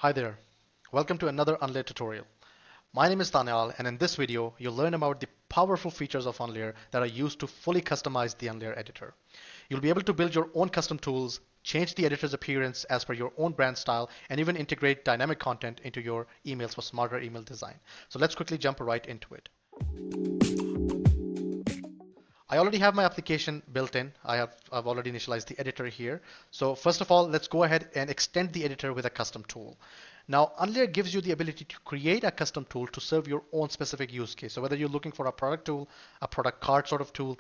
Hi there. Welcome to another Unlayer tutorial. My name is Daniel, and in this video, you'll learn about the powerful features of Unlayer that are used to fully customize the Unlayer editor. You'll be able to build your own custom tools, change the editor's appearance as per your own brand style, and even integrate dynamic content into your emails for smarter email design. So let's quickly jump right into it. I already have my application built in. I've already initialized the editor here. So first of all, let's go ahead and extend the editor with a custom tool. Now, Unlayer gives you the ability to create a custom tool to serve your own specific use case. So whether you're looking for a product tool, a product card sort of tool,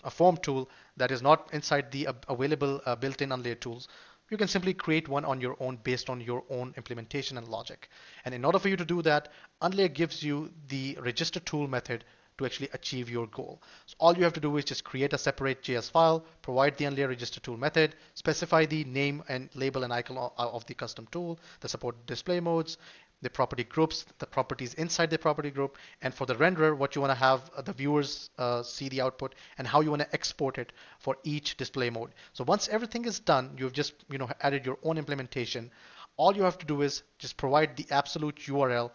a form tool that is not inside the available built-in Unlayer tools, you can simply create one on your own based on your own implementation and logic. And in order for you to do that, Unlayer gives you the register tool method to actually achieve your goal. So all you have to do is just create a separate JS file, provide the Unlayer register tool method, specify the name and label and icon of the custom tool, the support display modes, the property groups, the properties inside the property group, and for the renderer, what you want to have the viewers see the output and how you want to export it for each display mode. So once everything is done, you've just added your own implementation. All you have to do is just provide the absolute URL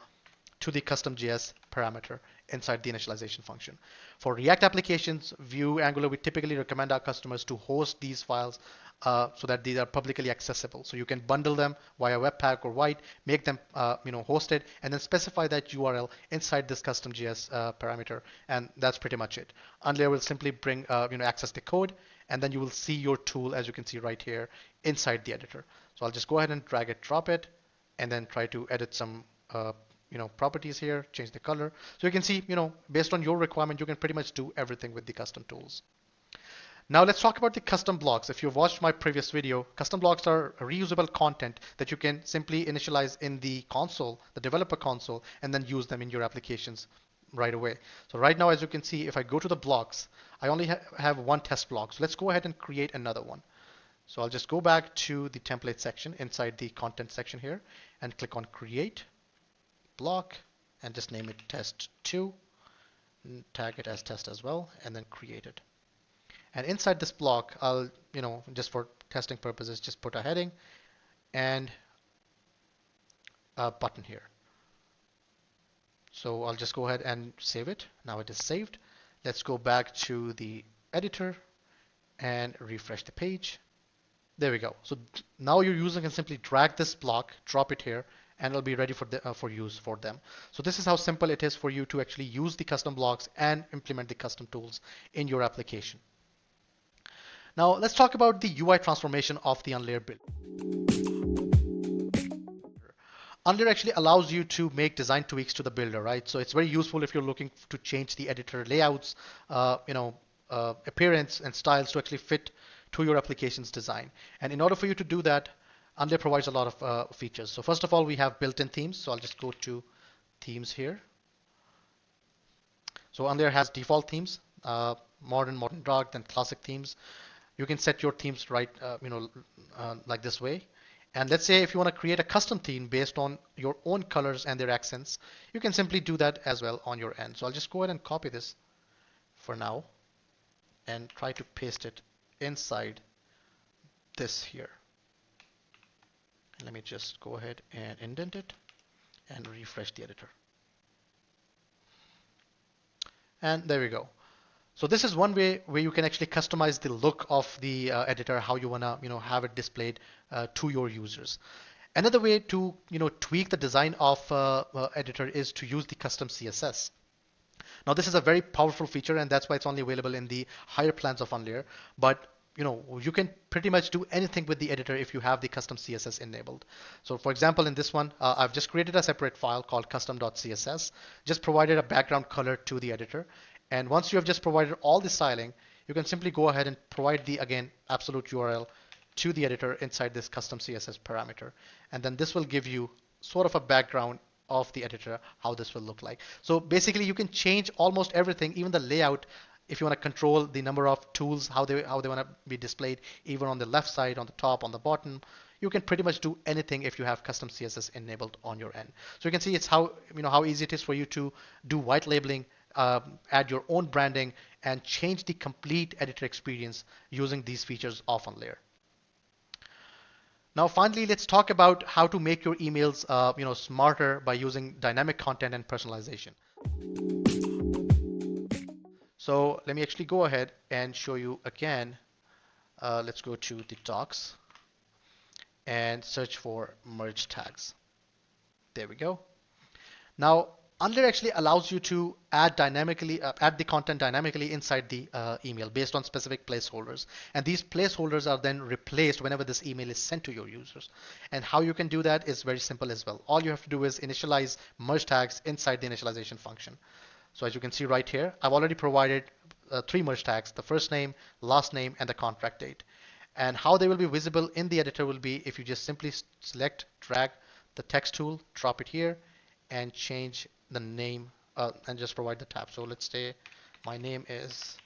to the custom.js parameter inside the initialization function. For React applications, Vue, Angular, we typically recommend our customers to host these files so that these are publicly accessible. So you can bundle them via Webpack or White, make them hosted, and then specify that URL inside this custom.js parameter, and that's pretty much it. Unlayer will simply bring access the code, and then you will see your tool, as you can see right here, inside the editor. So I'll just go ahead and drag it, drop it, and then try to edit some properties here, change the color. So you can see, based on your requirement, you can pretty much do everything with the custom tools. Now let's talk about the custom blocks. If you've watched my previous video, custom blocks are reusable content that you can simply initialize in the console, the developer console, and then use them in your applications right away. So right now, as you can see, if I go to the blocks, I only have one test block. So let's go ahead and create another one. So I'll just go back to the template section inside the content section here and click on create block and just name it test2, tag it as test as well, and then create it. And inside this block, I'll, just for testing purposes, just put a heading and a button here. So I'll just go ahead and save it. Now it is saved. Let's go back to the editor and refresh the page. There we go. So now your user can simply drag this block, drop it here, and it'll be ready for use for them. So this is how simple it is for you to actually use the custom blocks and implement the custom tools in your application. Now let's talk about the UI transformation of the Unlayer build. Unlayer actually allows you to make design tweaks to the builder, right? So it's very useful if you're looking to change the editor layouts, appearance and styles to actually fit to your application's design. And in order for you to do that, Unlayer provides a lot of features. So first of all, we have built-in themes. So I'll just go to themes here. So Unlayer has default themes, modern, dark, then classic themes. You can set your themes right, like this way. And let's say if you want to create a custom theme based on your own colors and their accents, you can simply do that as well on your end. So I'll just go ahead and copy this for now and try to paste it inside this here. Let me just go ahead and indent it and refresh the editor. And there we go. So this is one way where you can actually customize the look of the editor, how you want to have it displayed to your users. Another way to tweak the design of editor is to use the custom CSS. Now this is a very powerful feature, and that's why it's only available in the higher plans of Unlayer. But you can pretty much do anything with the editor if you have the custom CSS enabled. So for example, in this one, I've just created a separate file called custom.css, just provided a background color to the editor. And once you have just provided all the styling, you can simply go ahead and provide the, again, absolute URL to the editor inside this custom CSS parameter. And then this will give you sort of a background of the editor, how this will look like. So basically you can change almost everything, even the layout, if you want to control the number of tools, how they want to be displayed, even on the left side, on the top, on the bottom. You can pretty much do anything if you have custom CSS enabled on your end. So you can see it's how easy it is for you to do white labeling, add your own branding, and change the complete editor experience using these features of Unlayer. Now, finally, let's talk about how to make your emails, smarter by using dynamic content and personalization. So let me actually go ahead and show you again. Let's go to the docs and search for merge tags. There we go. Now, Unlayer actually allows you to add the content dynamically inside the email based on specific placeholders. And these placeholders are then replaced whenever this email is sent to your users. And how you can do that is very simple as well. All you have to do is initialize merge tags inside the initialization function. So as you can see right here, I've already provided 3 merge tags: the first name, last name, and the contract date. And how they will be visible in the editor will be if you just simply select, drag the text tool, drop it here, and change the name and just provide the tab. So let's say my name is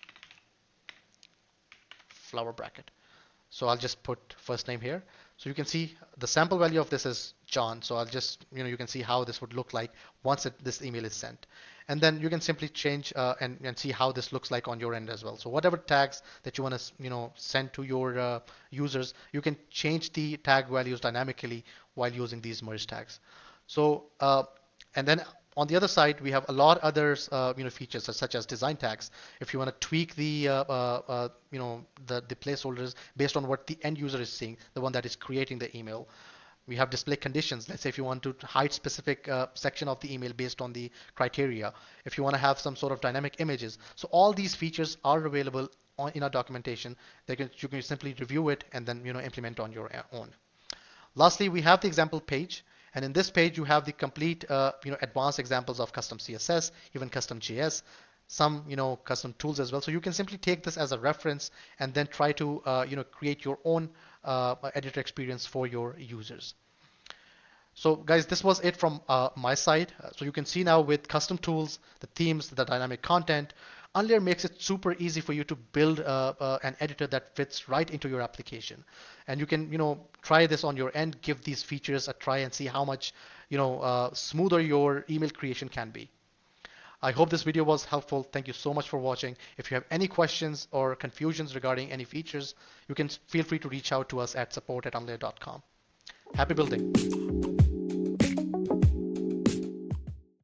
flower bracket. So I'll just put first name here. So you can see the sample value of this is John. So I'll just, you can see how this would look like once this email is sent. And then you can simply change and see how this looks like on your end as well. So whatever tags that you want to, send to your users, you can change the tag values dynamically while using these merge tags. So, and then on the other side, we have a lot others, features such as design tags. If you want to tweak the placeholders based on what the end user is seeing, the one that is creating the email. We have display conditions. Let's say if you want to hide specific section of the email based on the criteria. If you want to have some sort of dynamic images. So all these features are available in our documentation. You can simply review it and then implement on your own. Lastly, we have the example page. And in this page, you have the complete, advanced examples of custom CSS, even custom JS, some, custom tools as well. So you can simply take this as a reference and then try to, create your own editor experience for your users. So guys, this was it from my side. So you can see now with custom tools, the themes, the dynamic content, Unlayer makes it super easy for you to build an editor that fits right into your application. And you can, try this on your end, give these features a try and see how much, smoother your email creation can be. I hope this video was helpful. Thank you so much for watching. If you have any questions or confusions regarding any features, you can feel free to reach out to us at support@unlayer.com. Happy building.